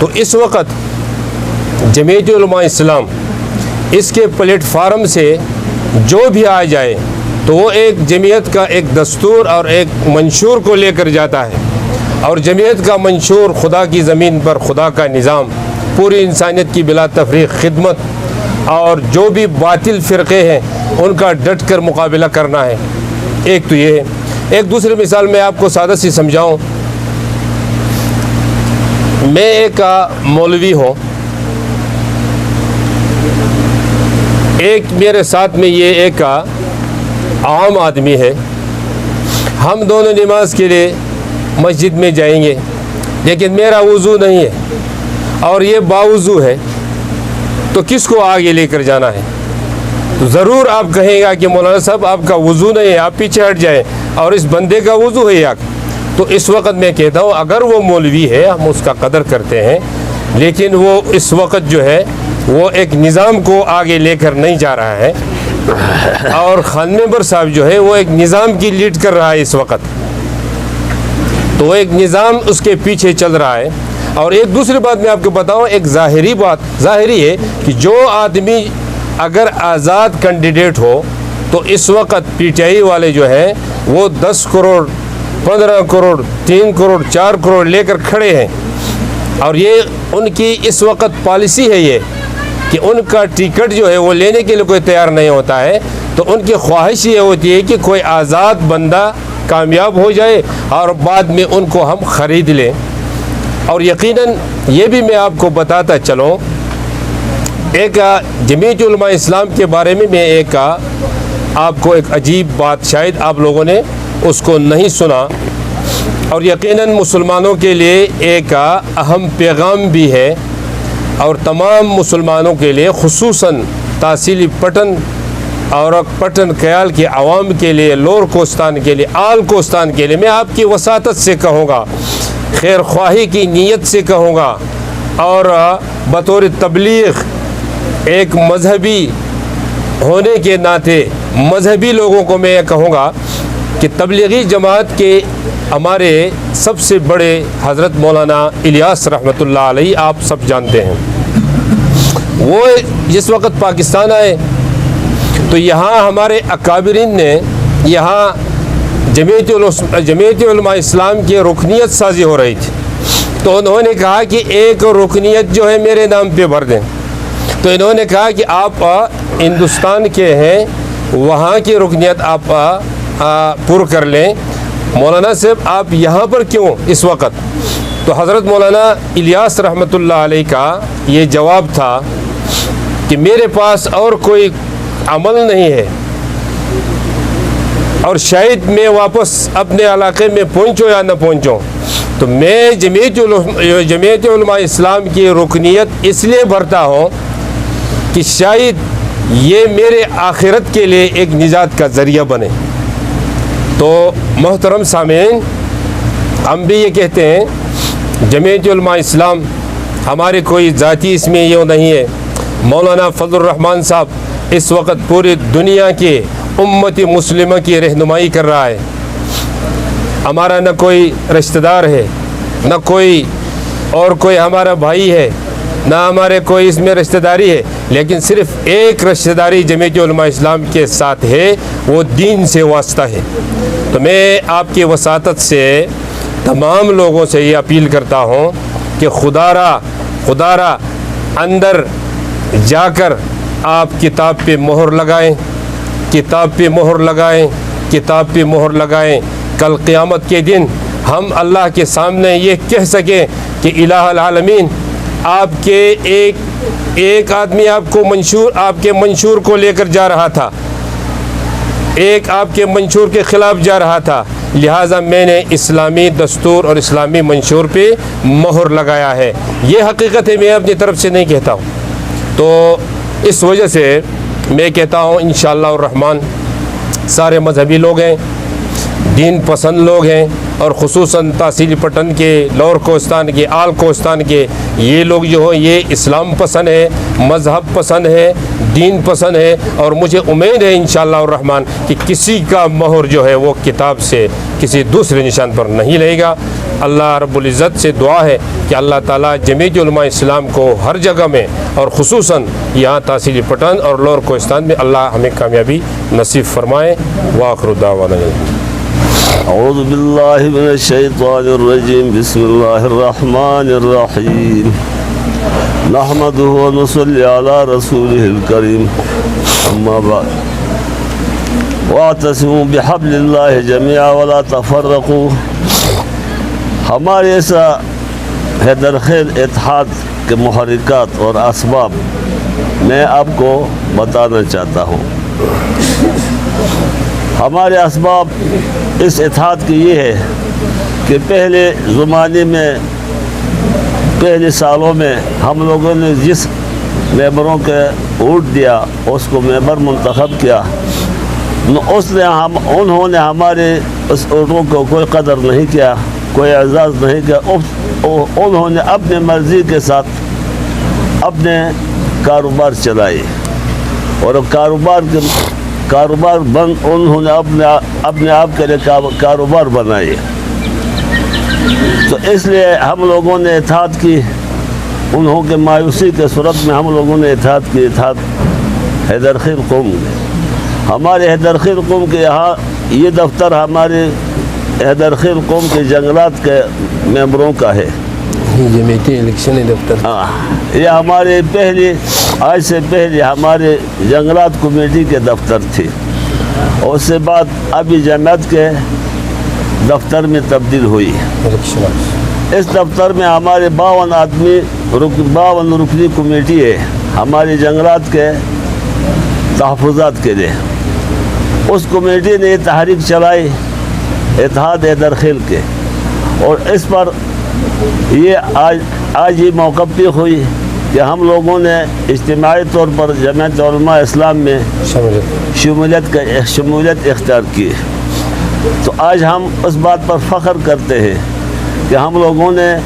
تو اس وقت جمعیت علماء اسلام اس کے پلیٹ فارم سے جو بھی آ جائے تو وہ ایک جمعیت کا ایک دستور اور ایک منشور کو لے کر جاتا ہے، اور جمعیت کا منشور خدا کی زمین پر خدا کا نظام، پوری انسانیت کی بلا تفریق خدمت، اور جو بھی باطل فرقے ہیں ان کا ڈٹ کر مقابلہ کرنا ہے۔ ایک تو یہ ہے۔ ایک دوسری مثال میں آپ کو سادہ سی سمجھاؤں، میں ایک مولوی ہوں، ایک میرے ساتھ میں یہ ایک عام آدمی ہے، ہم دونوں نماز کے لیے مسجد میں جائیں گے، لیکن میرا وضو نہیں ہے اور یہ باوضو ہے، تو کس کو آگے لے کر جانا ہے؟ تو ضرور آپ کہیں گا کہ مولانا صاحب آپ کا وضو نہیں ہے، آپ پیچھے ہٹ جائیں، اور اس بندے کا وضو ہے یا؟ تو اس وقت میں کہتا ہوں اگر وہ مولوی ہے ہم اس کا قدر کرتے ہیں، لیکن وہ اس وقت جو ہے وہ ایک نظام کو آگے لے کر نہیں جا رہا ہے، اور خان ممبر صاحب جو ہے وہ ایک نظام کی لیڈ کر رہا ہے اس وقت، تو ایک نظام اس کے پیچھے چل رہا ہے۔ اور ایک دوسری بات میں آپ کو بتاؤں، ایک ظاہری بات ظاہری ہے کہ جو آدمی اگر آزاد کینڈیڈیٹ ہو تو اس وقت پی ٹی آئی والے جو ہیں وہ 10 کروڑ 15 کروڑ 3 کروڑ 4 کروڑ لے کر کھڑے ہیں، اور یہ ان کی اس وقت پالیسی ہے یہ کہ ان کا ٹکٹ جو ہے وہ لینے کے لیے کوئی تیار نہیں ہوتا ہے، تو ان کی خواہش یہ ہوتی ہے کہ کوئی آزاد بندہ کامیاب ہو جائے اور بعد میں ان کو ہم خرید لیں۔ اور یقیناً یہ بھی میں آپ کو بتاتا چلوں، ایک جمعیت علماء اسلام کے بارے میں ایک آپ کو ایک عجیب بات، شاید آپ لوگوں نے اس کو نہیں سنا، اور یقیناً مسلمانوں کے لیے ایک اہم پیغام بھی ہے، اور تمام مسلمانوں کے لیے خصوصاً تحصیلی پٹن اور پٹن کیال کے عوام کے لیے، لور کوستان کے لیے، آل کوستان کے لیے میں آپ کی وساطت سے کہوں گا، خیر خواہی کی نیت سے کہوں گا، اور بطور تبلیغ ایک مذہبی ہونے کے ناطے مذہبی لوگوں کو میں کہوں گا کہ تبلیغی جماعت کے ہمارے سب سے بڑے حضرت مولانا الیاس رحمۃ اللہ علیہ آپ سب جانتے ہیں، وہ جس وقت پاکستان آئے تو یہاں ہمارے اکابرین نے یہاں جمعیت علماء اسلام کی رکنیت سازی ہو رہی تھی، تو انہوں نے کہا کہ ایک رکنیت جو ہے میرے نام پہ بھر دیں، تو انہوں نے کہا کہ آپ ہندوستان کے ہیں وہاں کی رکنیت آپ پر کر لیں، مولانا صاحب آپ یہاں پر کیوں اس وقت؟ تو حضرت مولانا الیاس رحمۃ اللہ علیہ کا یہ جواب تھا کہ میرے پاس اور کوئی عمل نہیں ہے، اور شاید میں واپس اپنے علاقے میں پہنچوں یا نہ پہنچوں، تو میں جمعیت علماء اسلام کی رکنیت اس لیے بھرتا ہوں کہ شاید یہ میرے آخرت کے لیے ایک نجات کا ذریعہ بنے۔ تو محترم سامعین، ہم بھی یہ کہتے ہیں جمعیت علماء اسلام ہمارے کوئی ذاتی اس میں یہ نہیں ہے، مولانا فضل الرحمان صاحب اس وقت پوری دنیا کے امت مسلمہ کی رہنمائی کر رہا ہے، ہمارا نہ کوئی رشتہ دار ہے، نہ کوئی اور کوئی ہمارا بھائی ہے، نہ ہمارے کوئی اس میں رشتہ داری ہے، لیکن صرف ایک رشتہ داری جمعیت علماء اسلام کے ساتھ ہے، وہ دین سے واسطہ ہے۔ تو میں آپ کی وساطت سے تمام لوگوں سے یہ اپیل کرتا ہوں کہ خدا را اندر جا کر آپ کتاب پہ مہر لگائیں، کتاب پہ مہر لگائیں، کتاب پہ مہر لگائیں، کل قیامت کے دن ہم اللہ کے سامنے یہ کہہ سکیں کہ الہ العالمین آپ کے ایک آدمی آپ کے منشور کو لے کر جا رہا تھا، ایک آپ کے منشور کے خلاف جا رہا تھا، لہٰذا میں نے اسلامی دستور اور اسلامی منشور پہ مہر لگایا ہے۔ یہ حقیقت ہے، میں اپنی طرف سے نہیں کہتا ہوں۔ تو اس وجہ سے میں کہتا ہوں انشاءاللہ الرحمن سارے مذہبی لوگ ہیں، دین پسند لوگ ہیں، اور خصوصاً تحصیل پٹن کے، لور کوستان کے، آل کوستان کے یہ لوگ جو ہو یہ اسلام پسند ہے، مذہب پسند ہے، دین پسند ہے، اور مجھے امید ہے انشاءاللہ الرحمن کہ کسی کا مہر جو ہے وہ کتاب سے کسی دوسرے نشان پر نہیں لے گا۔ اللہ رب العزت سے دعا ہے کہ اللہ تعالیٰ جمیعت علماء اسلام کو ہر جگہ میں اور خصوصاً یہاں تحصیلی پٹن اور لور کوہستان میں اللہ ہمیں کامیابی نصیب فرمائے۔ وآخر دعوانا اعوذ باللہ من الشیطان الرجیم، بسم اللہ الرحمن الرحیم، نحمده ونصلی علی رسولہ الکریم، اما بعد، واعتصموا بحبل اللہ جميعا ولا تفرقوا۔ ہمارے ایسا حیدرخیل اتحاد کے محرکات اور اسباب میں آپ کو بتانا چاہتا ہوں۔ ہمارے اسباب اس اتحاد کی یہ ہے کہ پہلے زمانے میں، پہلے سالوں میں ہم لوگوں نے جس ممبروں کے ووٹ دیا، اس کو ممبر منتخب کیا، انہوں نے ہمارے اس ووٹوں کو کوئی قدر نہیں کیا، کوئی اعزاز نہیں کیا۔ انہوں نے اپنے مرضی کے ساتھ اپنے کاروبار چلائے، اور کاروبار بند انہوں نے اپنے آپ کے لیے کاروبار بنائے۔ تو اس لیے ہم لوگوں نے اتحاد کی، انہوں کے مایوسی کے صورت میں ہم لوگوں نے اتحاد کی، اتحاد حیدرخیل قوم میں۔ ہمارے حیدرخیل قوم کے یہاں یہ دفتر ہمارے حیدرخیل قوم کے جنگلات کے ممبروں کا ہے، جمیعتی الیکشن دفتر۔ یہ ہمارے آج سے پہلے ہمارے جنگلات کمیٹی کے دفتر تھی، اور اس سے بعد ابھی جماعت کے دفتر میں تبدیل ہوئی۔ اس دفتر میں ہمارے 52 رکنی کمیٹی ہے ہمارے جنگلات کے تحفظات کے لیے۔ اس کمیٹی نے یہ تحریک چلائی اتحاد حیدرخیل کے، اور اس پر یہ آج یہ موقع ہوئی کہ ہم لوگوں نے اجتماعی طور پر جمعیت علماء اسلام میں شمولیت اختیار کی۔ تو آج ہم اس بات پر فخر کرتے ہیں کہ ہم لوگوں نے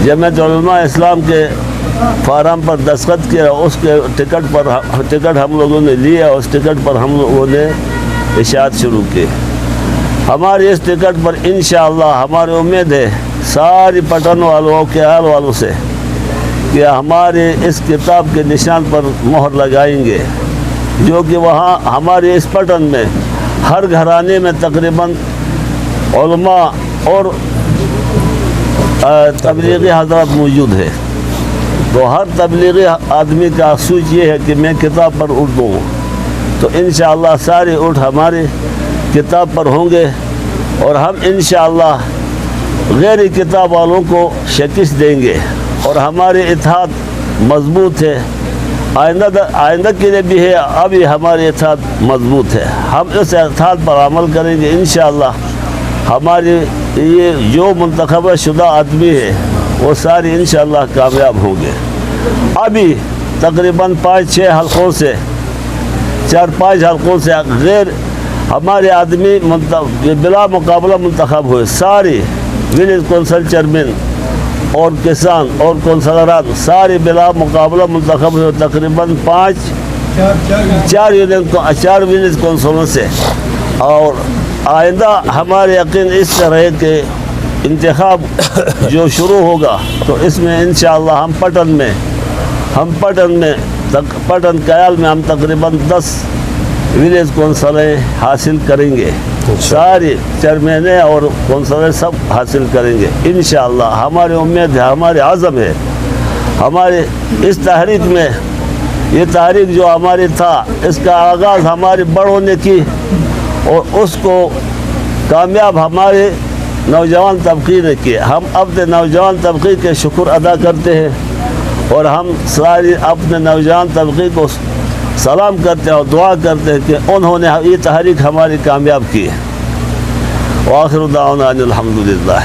جمعیت علماء اسلام کے فارم پر دستخط کیا، اس کے ٹکٹ ہم لوگوں نے لیا، اس ٹکٹ پر ہم لوگوں نے اشاعت شروع کی۔ ہمارے اس ٹکٹ پر انشاءاللہ ہماری امید ہے ساری پٹن والوں کے حال والوں سے کہ ہمارے اس کتاب کے نشان پر مہر لگائیں گے، جو کہ وہاں ہمارے اس پٹن میں ہر گھرانے میں تقریباً علماء اور تبلیغی حضرات موجود ہے۔ تو ہر تبلیغی آدمی کا سوچ یہ ہے کہ میں کتاب پر اٹھ دوں، تو انشاءاللہ سارے اٹھ ہمارے کتاب پر ہوں گے، اور ہم انشاءاللہ غیر کتاب والوں کو شکست دیں گے، اور ہمارے اتحاد مضبوط ہے، آئندہ کے لیے بھی ہے، ابھی ہمارے اتحاد مضبوط ہے۔ ہم اس اتحاد پر عمل کریں گے انشاءاللہ۔ ہمارے یہ جو منتخب شدہ آدمی ہے وہ سارے انشاءاللہ کامیاب ہوں گے۔ ابھی تقریباً 5-6 حلقوں سے 4-5 حلقوں سے غیر ہمارے آدمی بلا مقابلہ منتخب ہوئے، سارے ولیج کونسل چیئرمین اور کسان اور کونسلران سارے بلا مقابلہ منتخب ہوئے، تقریباً 4 ولیج کونسلوں سے۔ اور آئندہ ہمارے یقین اس سے رہے کہ انتخاب جو شروع ہوگا تو اس میں انشاءاللہ ہم پٹن کیال میں ہم تقریباً 10 ولیج کونسلیں حاصل کریں گے، سارے چیئرمینیں اور کونسلیں سب حاصل کریں گے انشاءاللہ۔ ہماری امید ہے، ہمارے عزم ہے، ہمارے اس تحریک میں، یہ تحریک جو ہماری تھا اس کا آغاز ہمارے بڑوں نے کی، اور اس کو کامیاب ہمارے نوجوان طبقے نے کیا۔ ہم اپنے نوجوان طبقے کے شکر ادا کرتے ہیں، اور ہم سارے اپنے نوجوان طبقے کو سلام کرتے ہیں اور دعا کرتے ہیں کہ انہوں نے یہ تحریک ہماری کامیاب کی ہے۔ وآخر دعوانا ان الحمدللہ۔